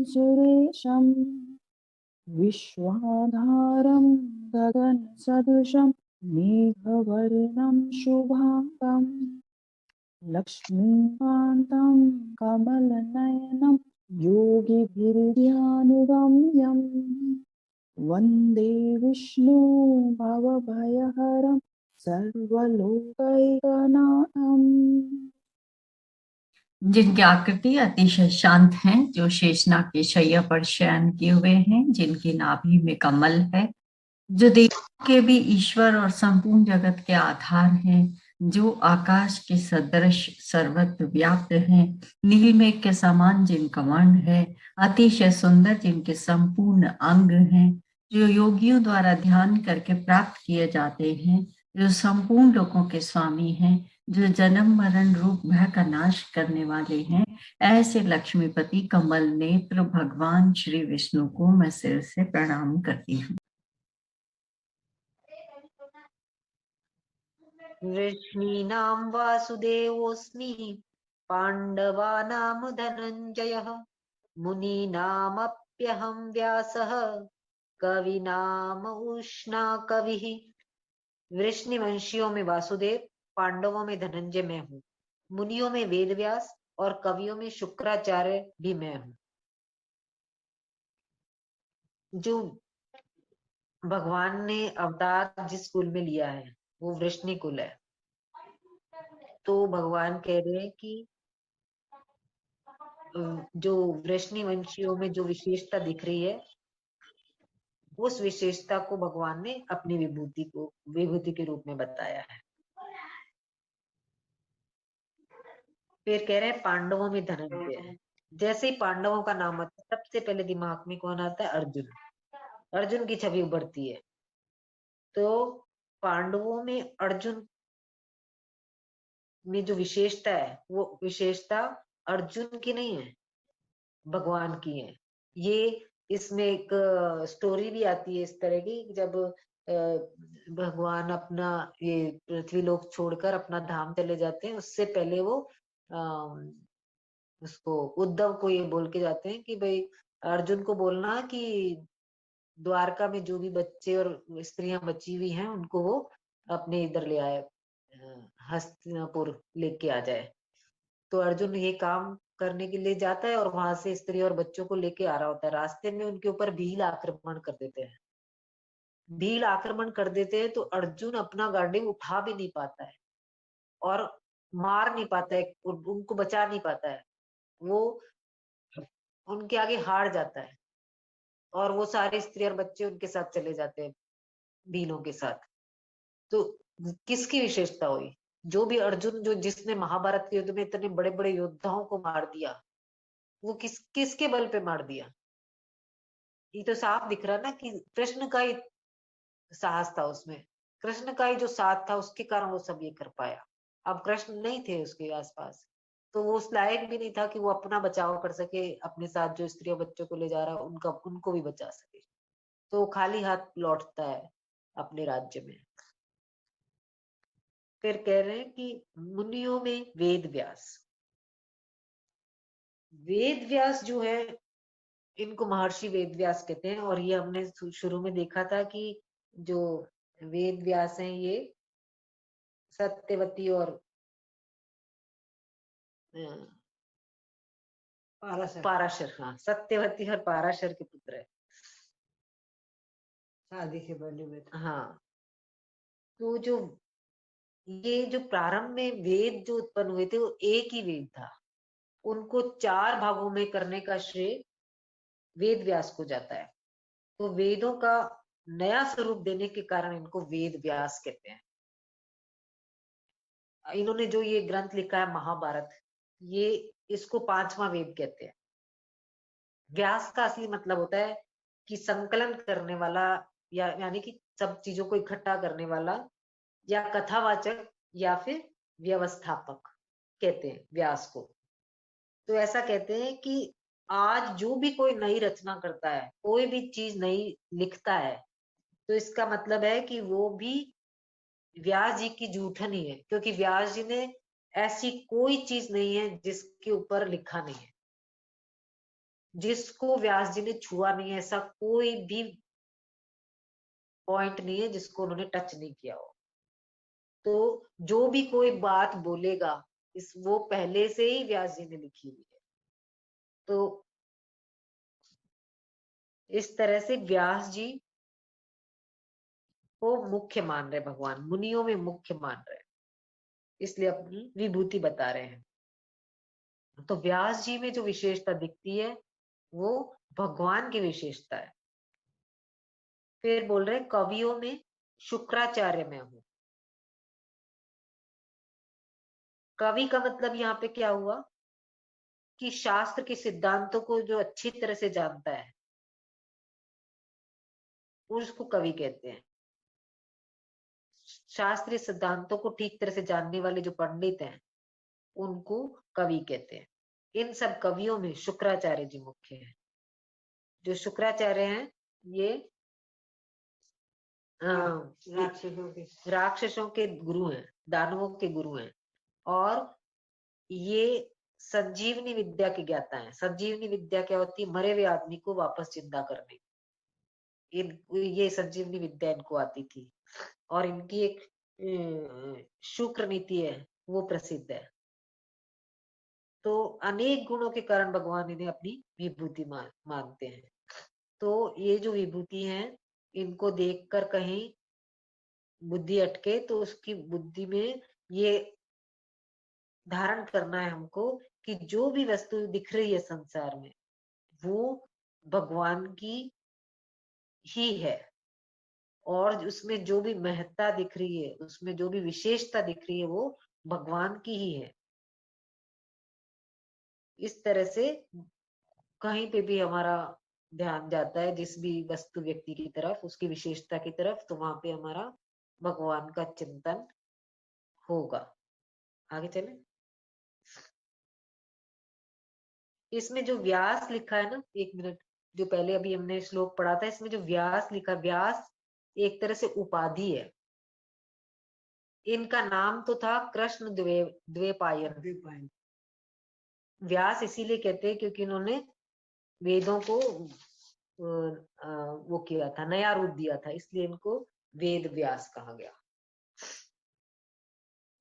सुरेशम् विश्वाधारं गगनसदृशं मेघवर्णं शुभाङ्गम् लक्ष्मीकान्तं कमलनयनं योगिभिर्ध्यानुगम्यम् वन्दे विष्णु भवभयहरं सर्वलोकैकनाथम्। जिनकी आकृति अतिशय शांत है, जो शेषनाग के शैया पर शयन किए हुए हैं, जिनकी नाभि में कमल है, जो देवों के भी ईश्वर और संपूर्ण जगत के आधार हैं, जो आकाश के सदृश सर्वत्र व्याप्त हैं, नील मेघ के समान जिनका वर्ण है, अतिशय सुंदर जिनके संपूर्ण अंग हैं, जो योगियों द्वारा ध्यान करके प्राप्त किए जाते हैं, जो संपूर्ण लोगों के स्वामी हैं, जो जन्म मरण रूप भय का नाश करने वाले हैं, ऐसे लक्ष्मीपति कमल नेत्र भगवान श्री विष्णु को मैं सिर से प्रणाम करती हूँ। वृष्णीनां वासुदेवोऽस्मि पाण्डवानां धनञ्जयः मुनीनामप्यहं व्यासः कवीनाम उष्णा कविः। वृष्णिवंशियों में वासुदेव, पांडवों में धनंजय मैं हूँ, मुनियों में वेदव्यास और कवियों में शुक्राचार्य भी मैं हूँ। जो भगवान ने अवतार जिस कुल में लिया है वो वृष्णि कुल है। तो भगवान कह रहे हैं कि जो वृष्णि वंशियों में जो विशेषता दिख रही है, उस विशेषता को भगवान ने अपनी विभूति के रूप में बताया है। फिर कह रहे हैं पांडवों में धनंजय है। जैसे ही पांडवों का नाम आता है, सबसे पहले दिमाग में कौन आता है? अर्जुन। अर्जुन की छवि उभरती है। तो पांडवों में अर्जुन में जो विशेषता है, वो विशेषता अर्जुन की नहीं है, भगवान की है। ये इसमें एक स्टोरी भी आती है इस तरह की, जब भगवान अपना ये पृथ्वी लोक छोड़कर अपना धाम चले जाते हैं, उससे पहले वो उसको उद्धव को ये बोल के जाते हैं कि भाई अर्जुन को बोलना कि द्वारका में जो भी बच्चे और स्त्रियां बची हुई हैं उनको वो अपने इधर ले आए, हस्तिनापुर लेके आ जाए। तो अर्जुन ये काम करने के लिए जाता है और वहां से स्त्री और बच्चों को लेके आ रहा होता है। रास्ते में उनके ऊपर भील आक्रमण कर देते हैं। भील आक्रमण कर देते हैं तो अर्जुन अपना गांडीव उठा भी नहीं पाता है और मार नहीं पाता है, उनको बचा नहीं पाता है। वो उनके आगे हार जाता है और वो सारे स्त्री और बच्चे उनके साथ चले जाते हैं, भीलों के साथ। तो किसकी विशेषता हुई? जो भी अर्जुन, जो जिसने महाभारत के युद्ध में इतने बड़े बड़े योद्धाओं को मार दिया, वो किसके बल पे मार दिया? ये तो साफ दिख रहा ना कि कृष्ण का ही साहस था उसमें, कृष्ण का ही जो साथ था, उसके कारण वो सब ये कर पाया। अब कृष्ण नहीं थे उसके आसपास, तो वो उस लायक भी नहीं था कि वो अपना बचाव कर सके, अपने साथ जो स्त्रियों बच्चों को ले जा रहा उनको भी बचा सके। तो खाली हाथ लौटता है अपने राज्य में। फिर कह रहे हैं कि मुनियों में वेद व्यास। वेद व्यास जो है, इनको महर्षि वेद व्यास कहते हैं। और ये हमने शुरू में देखा था कि जो वेद व्यास हैं ये सत्यवती और पाराशर, हाँ, सत्यवती और पाराशर के पुत्र है, शादी के पहले में। हाँ, तो जो ये जो प्रारंभ में वेद जो उत्पन्न हुए थे वो एक ही वेद था, उनको 4 भागों में करने का श्रेय वेद व्यास को जाता है। तो वेदों का नया स्वरूप देने के कारण इनको वेद व्यास कहते हैं। इन्होंने जो ये ग्रंथ लिखा है महाभारत, ये इसको 5वां वेद कहते हैं। व्यास का असली मतलब होता है कि संकलन करने वाला, या यानी कि सब चीजों को इकट्ठा करने वाला, या कथावाचक, या फिर व्यवस्थापक कहते हैं व्यास को। तो ऐसा कहते हैं कि आज जो भी कोई नई रचना करता है, कोई भी चीज नई लिखता है, तो इसका मतलब है कि वो भी व्यास जी की जूठन ही है, क्योंकि व्यास जी ने ऐसी कोई चीज नहीं है जिसके ऊपर लिखा नहीं है। जिसको व्यास जी ने छुआ नहीं है, ऐसा कोई भी पॉइंट नहीं है जिसको उन्होंने टच नहीं किया हो। तो जो भी कोई बात बोलेगा इस वो पहले से ही व्यास जी ने लिखी हुई है। तो इस तरह से व्यास जी को मुख्य मान रहे, भगवान मुनियों में मुख्य मान रहे, इसलिए अपनी विभूति बता रहे हैं। तो व्यास जी में जो विशेषता दिखती है वो भगवान की विशेषता है। फिर बोल रहे कवियों में शुक्राचार्य में हूं। कवि का मतलब यहाँ पे क्या हुआ कि शास्त्र के सिद्धांतों को जो अच्छी तरह से जानता है उसको कवि कहते हैं। शास्त्रीय सिद्धांतों को ठीक तरह से जानने वाले जो पंडित हैं उनको कवि कहते हैं। इन सब कवियों में शुक्राचार्य जी मुख्य हैं। जो शुक्राचार्य हैं ये राक्षसों के गुरु हैं, दानवों के गुरु हैं, और ये संजीवनी विद्या के ज्ञाता हैं। संजीवनी विद्या क्या होती है? मरे हुए आदमी को वापस जिंदा करने। ये संजीवनी विद्या इनको आती थी, और इनकी एक शुक्र नीति है वो प्रसिद्ध है। तो अनेक गुणों के कारण भगवान इन्हें अपनी विभूति मानते हैं। तो ये जो विभूति हैं इनको देखकर कहीं बुद्धि अटके तो उसकी बुद्धि में ये धारण करना है हमको कि जो भी वस्तु दिख रही है संसार में वो भगवान की ही है, और उसमें जो भी महत्ता दिख रही है, उसमें जो भी विशेषता दिख रही है वो भगवान की ही है। इस तरह से कहीं पे भी हमारा ध्यान जाता है जिस भी वस्तु व्यक्ति की तरफ, उसकी विशेषता की तरफ, तो वहां पे हमारा भगवान का चिंतन होगा। आगे चले। इसमें जो व्यास लिखा है ना, एक मिनट, जो पहले अभी हमने श्लोक पढ़ा था, इसमें जो व्यास लिखा, व्यास एक तरह से उपाधि है। इनका नाम तो था कृष्ण द्वैपायन। व्यास इसीलिए कहते हैं क्योंकि इन्होंने वेदों को वो किया था, नया रूप दिया था, इसलिए इनको वेद व्यास कहा गया।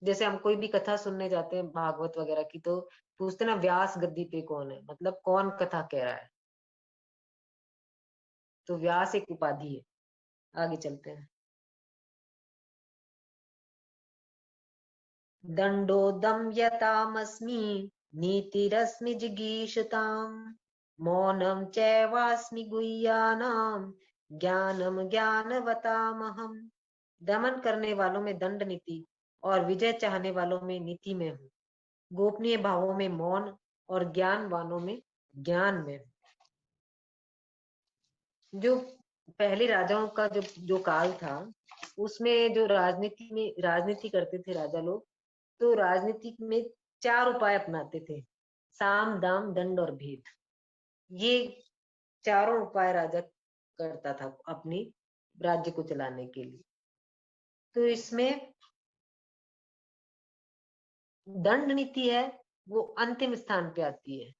जैसे हम कोई भी कथा सुनने जाते हैं भागवत वगैरह की, तो पूछते ना व्यास गद्दी पे कौन है, मतलब कौन कथा कह रहा है। तो व्यास एक उपाधि है। आगे चलते हैं। दंडोदम यतामस्मि नीतिरस्मि जिगीषताम् मौनम चैवास्मि गुह्यानाम ज्ञानम ज्ञानवतामहम्। दमन करने वालों में दंड नीति और विजय चाहने वालों में नीति में हूँ। गोपनीय भावों में मौन और ज्ञानवानों में ज्ञान में हूँ। जो पहले राजाओं का जो काल था उसमें जो राजनीति करते थे राजा लोग, तो राजनीति में 4 उपाय अपनाते थे, साम दाम दंड और भेद। ये चारों उपाय राजा करता था अपनी राज्य को चलाने के लिए। तो इसमें दंड नीति है वो अंतिम स्थान पे आती है।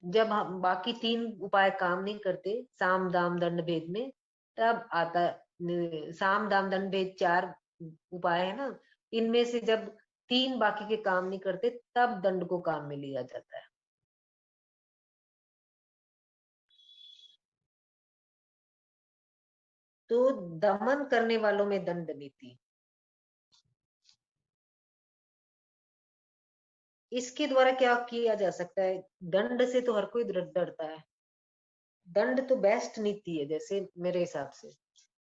जब हम बाकी 3 उपाय काम नहीं करते साम दाम दंड भेद में, तब आता साम दाम दंड भेद 4 उपाय है ना, इनमें से जब 3 बाकी के काम नहीं करते तब दंड को काम में लिया जाता है। तो दमन करने वालों में दंड नीति, इसके द्वारा क्या किया जा सकता है? दंड से तो हर कोई डरता है। दंड तो बेस्ट नीति है, जैसे मेरे हिसाब से,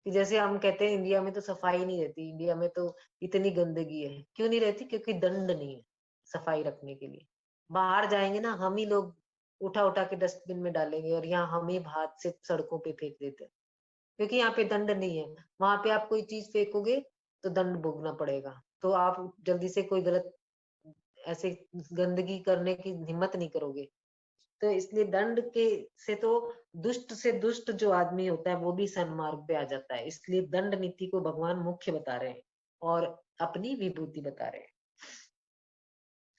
कि जैसे हम कहते हैं इंडिया में तो सफाई नहीं रहती, इंडिया में तो इतनी गंदगी है। क्यों नहीं रहती? क्योंकि दंड नहीं है सफाई रखने के लिए। बाहर जाएंगे ना, हम ही लोग उठा उठा के डस्टबिन में डालेंगे, और यहाँ हम ही हाथ से सड़कों पे फेंक देते हैं, क्योंकि यहाँ पे दंड नहीं है। वहां पे आप कोई चीज फेंकोगे तो दंड भोगना पड़ेगा, तो आप जल्दी से कोई गलत ऐसे गंदगी करने की हिम्मत नहीं करोगे। तो इसलिए दंड के से तो दुष्ट से दुष्ट जो आदमी होता है वो भी सन्मार्ग पे आ जाता है। इसलिए दंड नीति को भगवान मुख्य बता रहे हैं और अपनी विभूति बता रहे हैं।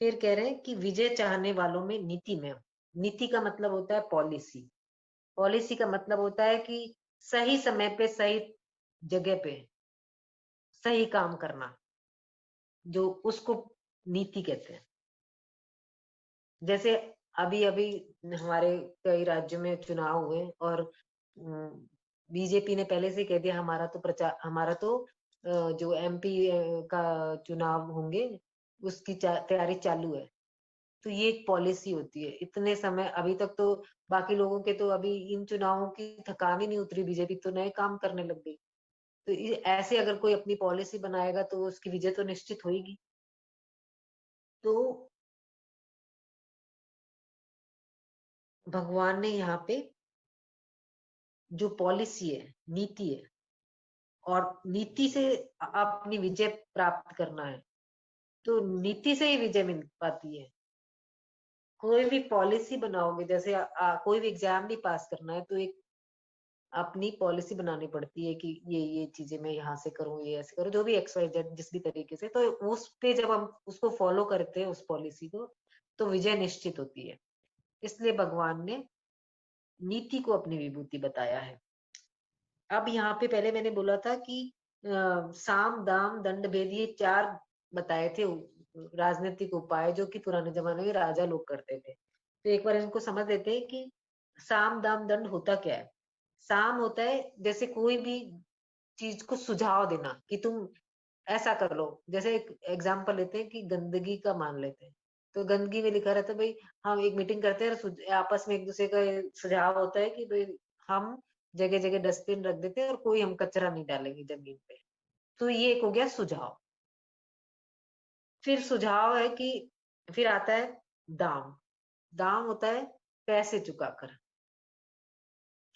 फिर कह रहे हैं कि विजय चाहने वालों में नीति में हूं। नीति का मतलब होता है पॉलिसी। पॉलिसी का मतलब होता है कि सही समय पे सही जगह पे सही काम करना, जो उसको नीति कहते हैं। जैसे अभी अभी हमारे कई राज्यों में चुनाव हुए और बीजेपी ने पहले से कह दिया हमारा तो जो एमपी का चुनाव होंगे उसकी तैयारी चालू है। तो ये एक पॉलिसी होती है। इतने समय अभी तक तो बाकी लोगों के तो अभी इन चुनावों की थकान ही नहीं उतरी, बीजेपी तो नए काम करने लग गई। तो ऐसे अगर कोई अपनी पॉलिसी बनाएगा तो उसकी विजय तो निश्चित होगी। तो भगवान ने यहाँ पे जो पॉलिसी है, नीति है, और नीति से अपनी विजय प्राप्त करना है, तो नीति से ही विजय मिल पाती है। कोई भी पॉलिसी बनाओगे, जैसे कोई भी एग्जाम भी पास करना है तो एक अपनी पॉलिसी बनानी पड़ती है कि ये चीजें मैं यहाँ से करूँ, ये ऐसे करूँ, जो भी एक्स वाई जेड जिस भी तरीके से। तो उस पे जब हम उसको फॉलो करते हैं उस पॉलिसी को, तो विजय निश्चित होती है। इसलिए भगवान ने नीति को अपनी विभूति बताया है। अब यहाँ पे पहले मैंने बोला था कि साम दाम दंड भेद, ये 4 बताए थे राजनीतिक उपाय जो कि पुराने जमाने में राजा लोग करते थे। तो एक बार इनको समझ लेते हैं कि साम दाम दंड होता क्या है। साम होता है जैसे कोई भी चीज को सुझाव देना कि तुम ऐसा कर लो। जैसे एक एग्जाम्पल लेते हैं कि गंदगी का मान लेते हैं, तो गंदगी में लिखा रहता है भाई हम एक मीटिंग करते हैं, आपस में एक दूसरे का सुझाव होता है कि भाई हम जगह जगह डस्टबिन रख देते हैं और कोई हम कचरा नहीं डालेंगे जमीन पे। तो ये एक हो गया सुझाव। फिर सुझाव है कि फिर आता है दाम। दाम होता है पैसे चुकाकर,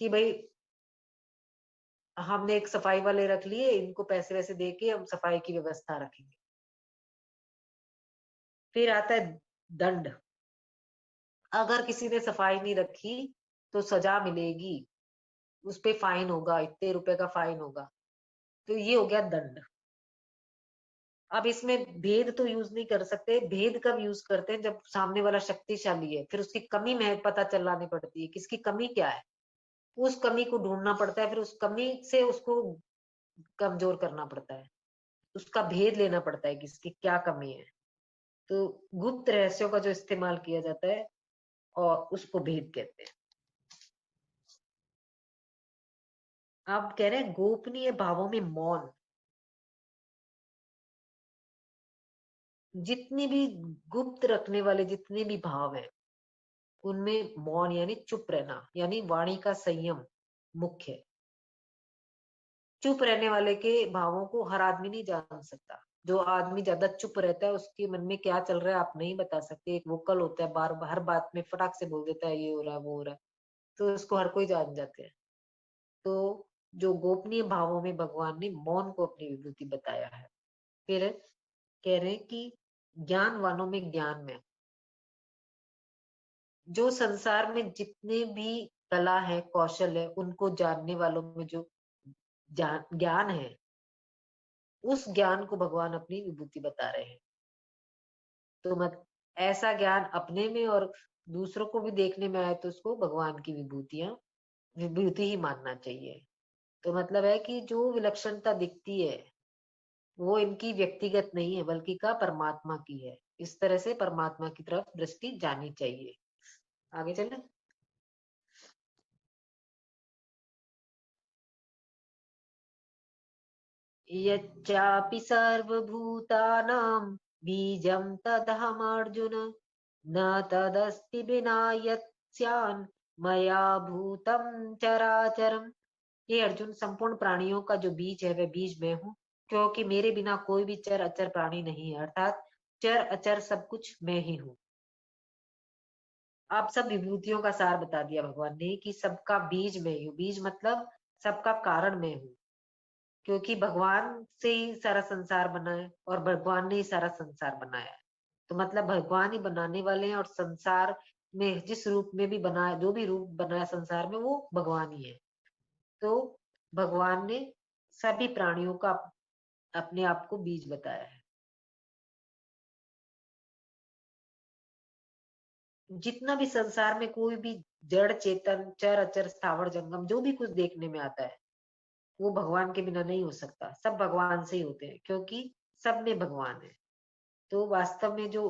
कि भाई हमने एक सफाई वाले रख लिए, इनको पैसे वैसे दे के हम सफाई की व्यवस्था रखेंगे। फिर आता है दंड। अगर किसी ने सफाई नहीं रखी तो सजा मिलेगी, उस पे फाइन होगा, इतने रुपए का फाइन होगा। तो ये हो गया दंड। अब इसमें भेद तो यूज नहीं कर सकते। भेद कब यूज करते हैं, जब सामने वाला शक्तिशाली है, फिर उसकी कमी में पता चलानी पड़ती है किसकी कमी क्या है, उस कमी को ढूंढना पड़ता है, फिर उस कमी से उसको कमजोर करना पड़ता है, उसका भेद लेना पड़ता है किसकी क्या कमी है। तो गुप्त रहस्यों का जो इस्तेमाल किया जाता है और उसको भेद कहते हैं। आप कह रहे हैं गोपनीय भावों में मौन। जितनी भी गुप्त रखने वाले जितने भी भाव हैं उनमें मौन यानी चुप रहना, यानी वाणी का संयम मुख्य है। चुप रहने वाले के भावों को हर आदमी नहीं जान सकता। जो आदमी ज्यादा चुप रहता है उसके मन में क्या चल रहा है आप नहीं बता सकते। एक वोकल होता है, बार हर बात में फटाक से बोल देता है ये हो रहा है वो हो रहा है, तो उसको हर कोई जान जाते हैं। तो जो गोपनीय भावों में भगवान ने मौन को अपनी विभूति बताया है। फिर कह रहे हैं कि ज्ञानवानों में ज्ञान में, जो संसार में जितने भी कला है कौशल है उनको जानने वालों में जो ज्ञान है, उस ज्ञान को भगवान अपनी विभूति बता रहे हैं। तो मत ऐसा ज्ञान अपने में और दूसरों को भी देखने में आए तो उसको भगवान की विभूति ही मानना चाहिए। तो मतलब है कि जो विलक्षणता दिखती है वो इनकी व्यक्तिगत नहीं है बल्कि का परमात्मा की है। इस तरह से परमात्मा की तरफ दृष्टि जानी चाहिए। आगे चले। यच्चापि सर्वभूतानां बीजं तदहमर्जुन, न तदस्ति विना यत् स्यान् मया भूतं चराचरम्। ये अर्जुन, संपूर्ण प्राणियों का जो बीज है वह बीज मैं हूँ, क्योंकि मेरे बिना कोई भी चर अचर प्राणी नहीं है। अर्थात चर अचर सब कुछ मैं ही हूँ। आप सब विभूतियों का सार बता दिया भगवान ने कि सबका बीज मैं हूँ। बीज मतलब सबका कारण मैं हूँ, क्योंकि भगवान से ही सारा संसार बना है और भगवान ने ही सारा संसार बनाया है। तो मतलब भगवान ही बनाने वाले हैं और संसार में जिस रूप में भी बनाया, जो भी रूप बनाया संसार में, वो भगवान ही है। तो भगवान ने सभी प्राणियों का अपने आप को बीज बताया है। जितना भी संसार में कोई भी जड़ चेतन चर अचर स्थावर जंगम जो भी कुछ देखने में आता है वो भगवान के बिना नहीं हो सकता। सब भगवान से ही होते हैं क्योंकि सब में भगवान है। तो वास्तव में जो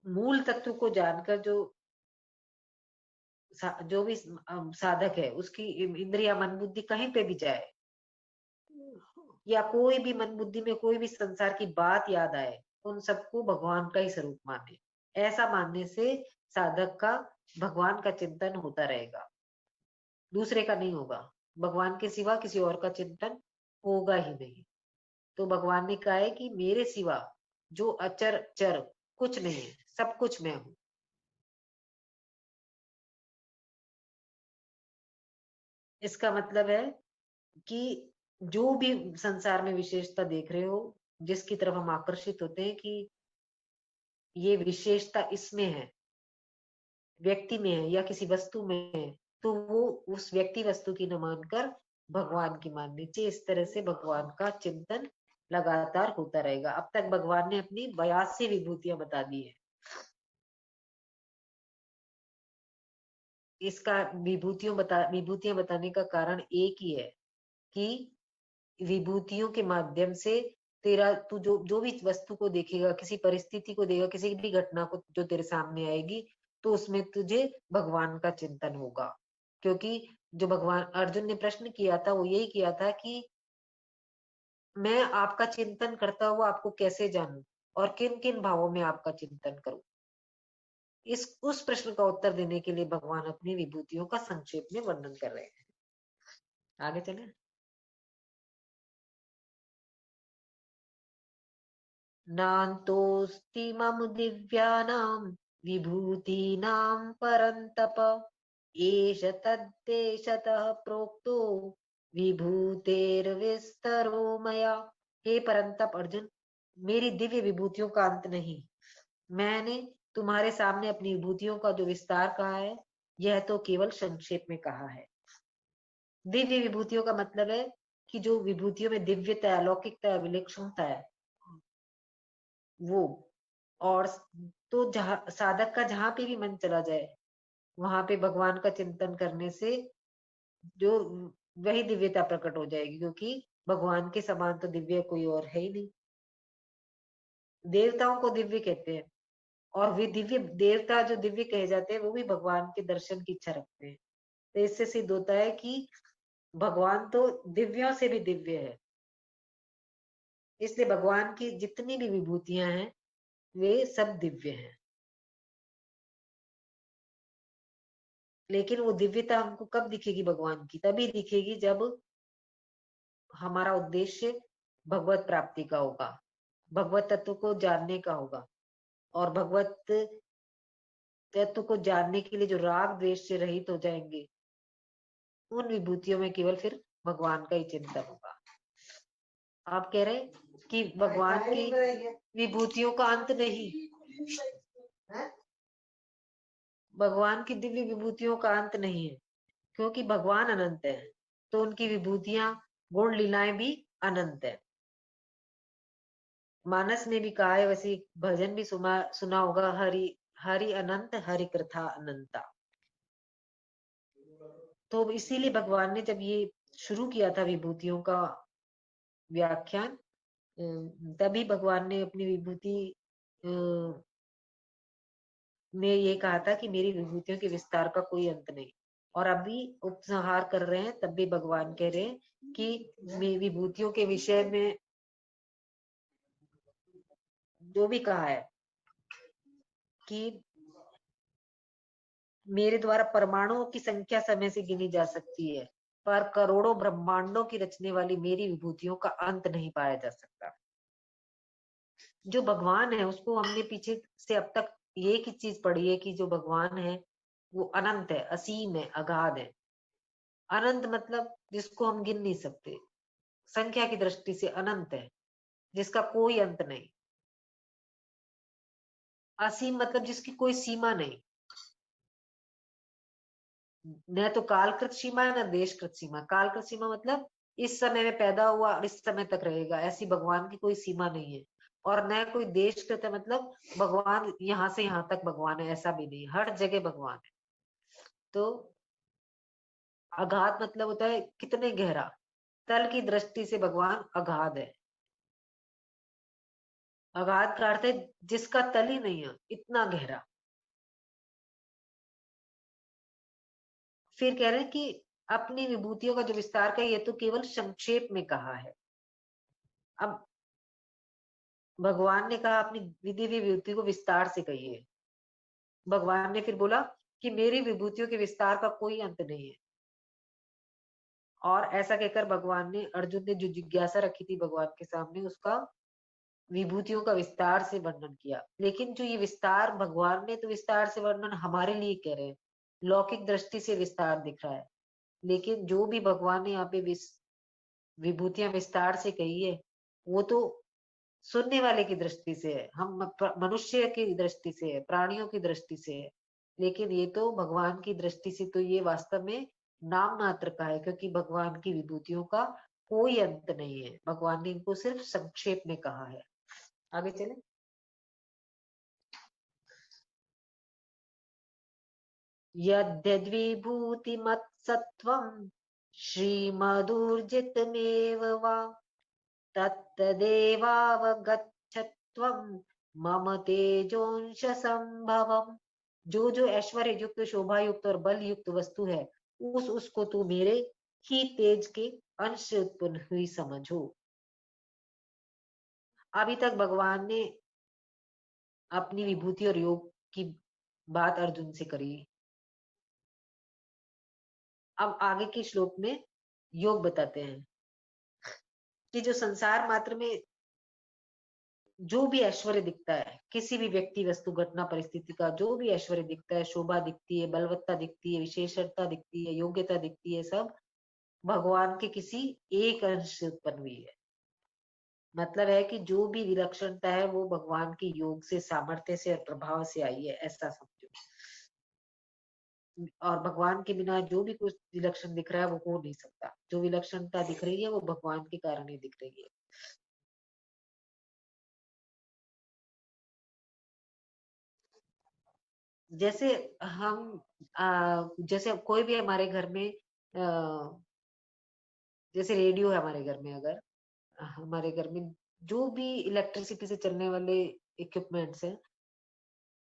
मूल तत्व को जानकर जो भी साधक है उसकी इंद्रिया मन बुद्धि कहीं पे भी जाए या कोई भी मन बुद्धि में कोई भी संसार की बात याद आए उन सबको भगवान का ही स्वरूप माने। ऐसा मानने से साधक का भगवान का चिंतन होता रहेगा, दूसरे का नहीं होगा। भगवान के सिवा किसी और का चिंतन होगा ही नहीं। तो भगवान ने कहा है कि मेरे सिवा जो अचर चर कुछ नहीं है, सब कुछ मैं हूं। इसका मतलब है कि जो भी संसार में विशेषता देख रहे हो, जिसकी तरफ हम आकर्षित होते हैं कि ये विशेषता इसमें है, व्यक्ति में है या किसी वस्तु में है, तो वो उस व्यक्ति वस्तु की न मानकर भगवान की माननी चाहिए। इस तरह से भगवान का चिंतन लगातार होता रहेगा। अब तक भगवान ने अपनी 82 विभूतियां बता दी है। इसका विभूतियां बताने का कारण एक ही है कि विभूतियों के माध्यम से तेरा तू जो भी वस्तु को देखेगा, किसी परिस्थिति को देखेगा, किसी भी घटना को जो तेरे सामने आएगी, तो उसमें तुझे भगवान का चिंतन होगा। क्योंकि जो भगवान अर्जुन ने प्रश्न किया था वो यही किया था कि मैं आपका चिंतन करता हुआ आपको कैसे जानूं और किन किन भावों में आपका चिंतन करूं। उस प्रश्न का उत्तर देने के लिए भगवान अपनी विभूतियों का संक्षेप में वर्णन कर रहे हैं। आगे चले। नान्तोऽस्ति मम दिव्यानां विभूतीनां परन्तप एष तद्देशतः प्रोक्तो विभूतेर्विस्तरो मया। हे परंतप अर्जुन, मेरी दिव्य विभूतियों का अंत नहीं। मैंने तुम्हारे सामने अपनी विभूतियों का जो विस्तार कहा है यह तो केवल संक्षेप में कहा है। दिव्य विभूतियों का मतलब है कि जो विभूतियों में दिव्यता, अलौकिकता, विलक्षणता है वो। और तो जहां साधक का जहां पे भी मन चला जाए वहां पे भगवान का चिंतन करने से जो वही दिव्यता प्रकट हो जाएगी, क्योंकि भगवान के समान तो दिव्य कोई और है ही नहीं। देवताओं को दिव्य कहते हैं और वे दिव्य देवता जो दिव्य कहे जाते हैं वो भी भगवान के दर्शन की इच्छा रखते हैं। तो इससे सिद्ध होता है कि भगवान तो दिव्यों से भी दिव्य है। इसलिए भगवान की जितनी भी विभूतियां हैं वे सब दिव्य हैं। लेकिन वो दिव्यता हमको कब दिखेगी भगवान की? तभी दिखेगी जब हमारा उद्देश्य भगवत प्राप्ति का होगा, भगवत तत्व को जानने का होगा। और भगवत तत्व को जानने के लिए जो राग द्वेष से रहित हो जाएंगे उन विभूतियों में केवल फिर भगवान का ही चिंतन होगा। आप कह रहे हैं कि भगवान की विभूतियों का अंत नहीं, भगवान की दिव्य विभूतियों का अंत नहीं है, क्योंकि भगवान अनंत है तो उनकी विभूतियां गुण लीलाएं भी अनंत है। मानस ने भी कहा है, वैसे भजन भी सुना होगा, हरि हरि अनंत हरि कृथा अनंता। तो इसीलिए भगवान ने जब ये शुरू किया था विभूतियों का व्याख्यान, तभी भगवान ने अपनी विभूति में ये कहा था कि मेरी विभूतियों के विस्तार का कोई अंत नहीं। और अभी उपसंहार कर रहे हैं तब भी भगवान कह रहे हैं कि मेरी विभूतियों के विषय में जो भी कहा है कि मेरे द्वारा परमाणुओं की संख्या समय से गिनी जा सकती है, पर करोड़ों ब्रह्मांडों की रचने वाली मेरी विभूतियों का अंत नहीं पाया जा सकता। जो भगवान है उसको हमने पीछे से अब तक एक ही चीज पढ़ी है कि जो भगवान है वो अनंत है, असीम है, अगाध है। अनंत मतलब जिसको हम गिन नहीं सकते, संख्या की दृष्टि से अनंत है, जिसका कोई अंत नहीं। असीम मतलब जिसकी कोई सीमा नहीं, न तो कालकृत सीमा है न देशकृत सीमा। कालकृत सीमा मतलब इस समय में पैदा हुआ और इस समय तक रहेगा, ऐसी भगवान की कोई सीमा नहीं है। और न कोई देश कहता, मतलब भगवान यहाँ से यहाँ तक भगवान है ऐसा भी नहीं, हर जगह भगवान है। तो अगाध मतलब होता है कितने गहरा, तल की दृष्टि से भगवान अगाध है। अगाध का अर्थ है जिसका तल ही नहीं है, इतना गहरा। फिर कह रहे हैं कि अपनी विभूतियों का जो विस्तार का, ये तो केवल संक्षेप में कहा है। अब भगवान ने कहा अपनी विधि विभूति को विस्तार से कहिए। भगवान ने फिर बोला कि मेरी विभूतियों के विस्तार का कोई अंत नहीं है। और ऐसा कहकर भगवान ने, अर्जुन ने जो जिज्ञासा रखी थी भगवान के सामने, उसका विभूतियों का विस्तार से वर्णन किया। लेकिन जो ये विस्तार भगवान ने तो विस्तार से वर्णन हमारे लिए कह रहे हैं, लौकिक दृष्टि से विस्तार दिख रहा है। लेकिन जो भी भगवान ने यहाँ पे विभूतियां विस्तार से कही है, वो तो सुनने वाले की दृष्टि से है, हम मनुष्य की दृष्टि से है, प्राणियों की दृष्टि से है। लेकिन ये तो भगवान की दृष्टि से तो ये वास्तव में नाम मात्र का है, क्योंकि भगवान की विभूतियों का कोई अंत नहीं है। भगवान ने इनको सिर्फ संक्षेप में कहा है। आगे चले। यद्यद्विभूतिमत्सत्त्वं श्रीमदूर्जितमेव वा तत्तदेवावगच्छत्वं मम तेजोंश संभवम। जो जो ऐश्वर्य युक्त, शोभा युक्त और बल युक्त वस्तु है, उसको तू मेरे ही तेज के अंश से उत्पन्न हुई समझो। अभी तक भगवान ने अपनी विभूति और योग की बात अर्जुन से करी। अब आगे के श्लोक में योग बताते हैं कि जो संसार मात्र में जो भी ऐश्वर्य दिखता है, किसी भी व्यक्ति, वस्तु, घटना, परिस्थिति का जो भी ऐश्वर्य दिखता है, शोभा दिखती है, बलवत्ता दिखती है, विशेषता दिखती है, योग्यता दिखती है, सब भगवान के किसी एक अंश से उत्पन्न हुई है। मतलब है कि जो भी विलक्षणता है वो भगवान के योग से, सामर्थ्य से और प्रभाव से आई है, ऐसा समझो। और भगवान के बिना जो भी कुछ विलक्षण दिख रहा है वो हो नहीं सकता। जो विलक्षणता दिख रही है वो भगवान के कारण ही दिख रही है। जैसे हम जैसे कोई भी हमारे घर में जैसे रेडियो है हमारे घर में, अगर हमारे घर में जो भी इलेक्ट्रिसिटी से चलने वाले इक्विपमेंट्स हैं,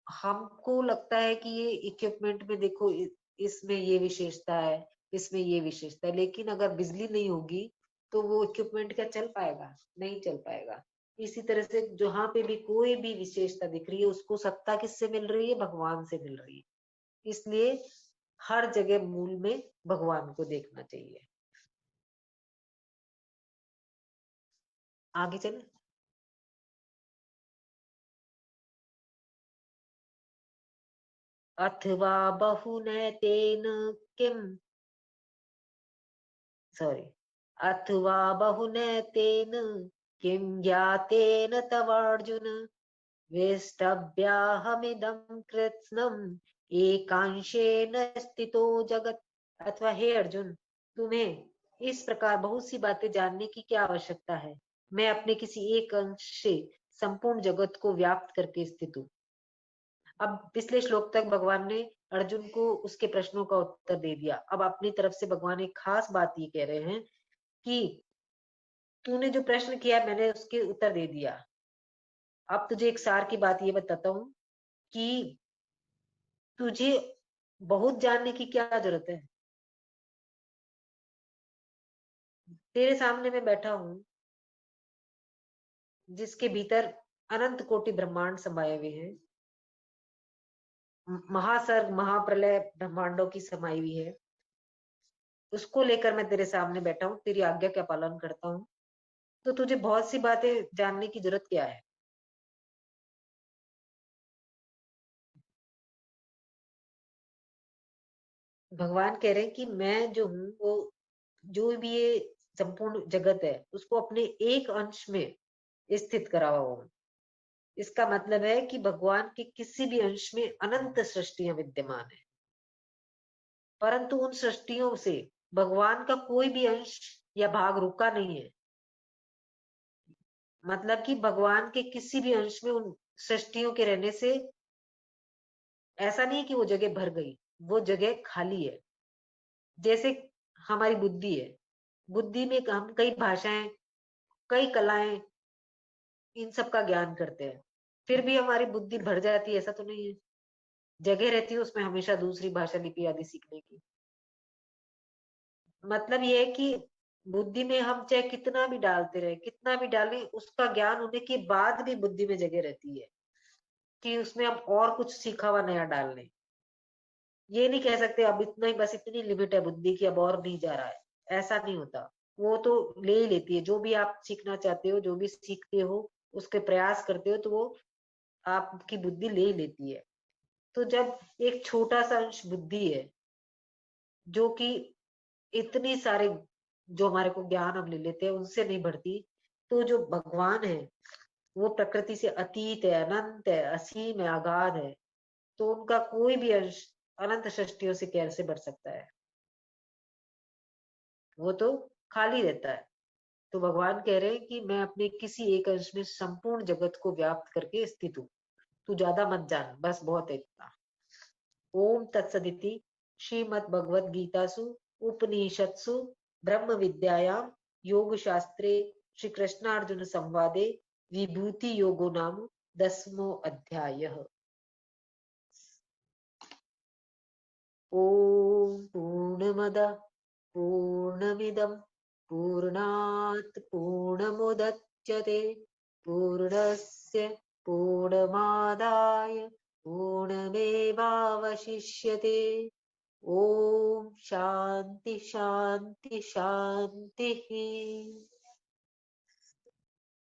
हमको लगता है कि ये इक्विपमेंट में देखो इसमें ये विशेषता है, इसमें ये विशेषता है। लेकिन अगर बिजली नहीं होगी तो वो इक्विपमेंट क्या चल पाएगा? नहीं चल पाएगा। इसी तरह से जहां पे भी कोई भी विशेषता दिख रही है, उसको सत्ता किससे मिल रही है? भगवान से मिल रही है। इसलिए हर जगह मूल में भगवान को देखना चाहिए। आगे चले। अथवा बहुनैतेन किम, सॉरी, अथवा बहुनैतेन किं ज्ञातेन तवार्जुन वेष्टव्याहमिदं कृत्स्नम् एकांशेन स्थितो जगत। अथवा हे अर्जुन, तुम्हें इस प्रकार बहुत सी बातें जानने की क्या आवश्यकता है? मैं अपने किसी एक अंश से संपूर्ण जगत को व्याप्त करके स्थित हूँ। अब पिछले श्लोक तक भगवान ने अर्जुन को उसके प्रश्नों का उत्तर दे दिया। अब अपनी तरफ से भगवान एक खास बात ये कह रहे हैं कि तूने जो प्रश्न किया मैंने उसके उत्तर दे दिया। अब तुझे एक सार की बात ये बताता हूँ कि तुझे बहुत जानने की क्या जरूरत है। तेरे सामने मैं बैठा हूं, जिसके भीतर अनंत कोटि ब्रह्मांड समाये हुए हैं, महासर्ग महाप्रलय ब्रह्मांडों की समाई हुई है। उसको लेकर मैं तेरे सामने बैठा हूँ, तेरी आज्ञा का पालन करता हूँ। तो तुझे बहुत सी बातें जानने की जरूरत क्या है? भगवान कह रहे हैं कि मैं जो हूँ वो, जो भी ये संपूर्ण जगत है उसको अपने एक अंश में स्थित करा हुआ हूँ। इसका मतलब है कि भगवान के किसी भी अंश में अनंत सृष्टियां विद्यमान है, परंतु उन सृष्टियों से भगवान का कोई भी अंश या भाग रुका नहीं है। मतलब कि भगवान के किसी भी अंश में उन सृष्टियों के रहने से ऐसा नहीं है कि वो जगह भर गई, वो जगह खाली है। जैसे हमारी बुद्धि है, बुद्धि में हम कई भाषाएं, कई कलाएं, इन सब का ज्ञान करते हैं, फिर भी हमारी बुद्धि भर जाती है, ऐसा तो नहीं है। जगह रहती है उसमें हमेशा दूसरी भाषा लिपि आदि सीखने की। मतलब ये है कि बुद्धि में हम चाहे कितना भी डालते रहे, कितना भी डालें, उसका ज्ञान होने के बाद भी बुद्धि में जगह रहती है कि उसमें हम और कुछ सीखा हुआ नया डाल लें। ये नहीं कह सकते अब इतना ही, बस इतनी लिमिट है बुद्धि की, अब और नहीं जा रहा है, ऐसा नहीं होता। वो तो ले ही लेती है, जो भी आप सीखना चाहते हो, जो भी सीखते हो, उसके प्रयास करते हो, तो वो आपकी बुद्धि ले ही लेती है। तो जब एक छोटा सा अंश बुद्धि है जो कि इतनी सारे जो हमारे को ज्ञान हम ले लेते हैं उनसे नहीं बढ़ती, तो जो भगवान है वो प्रकृति से अतीत है, अनंत है, असीम है, अगाध है, तो उनका कोई भी अंश अनंत सृष्टियों से कैसे बढ़ सकता है? वो तो खाली रहता है। तो भगवान कह रहे हैं कि मैं अपने किसी एक अंश में संपूर्ण जगत को व्याप्त करके स्थित हूँ, तू ज्यादा मत जान, बस बहुत है इतना। ओम तत्सदिति श्रीमद् भगवद गीतासु उपनिषत्सु ब्रह्म विद्यायां योग शास्त्रे श्री कृष्णार्जुन संवादे विभूति योगो नाम 10वां अध्यायः। ओम पूर्णमदः पूर्णमिदं पूर्णात् पूर्णमुदच्यते पूर्णस्य पूर्णमादाय पूर्णमेवावशिष्यते। ओम शांति शांति शांति।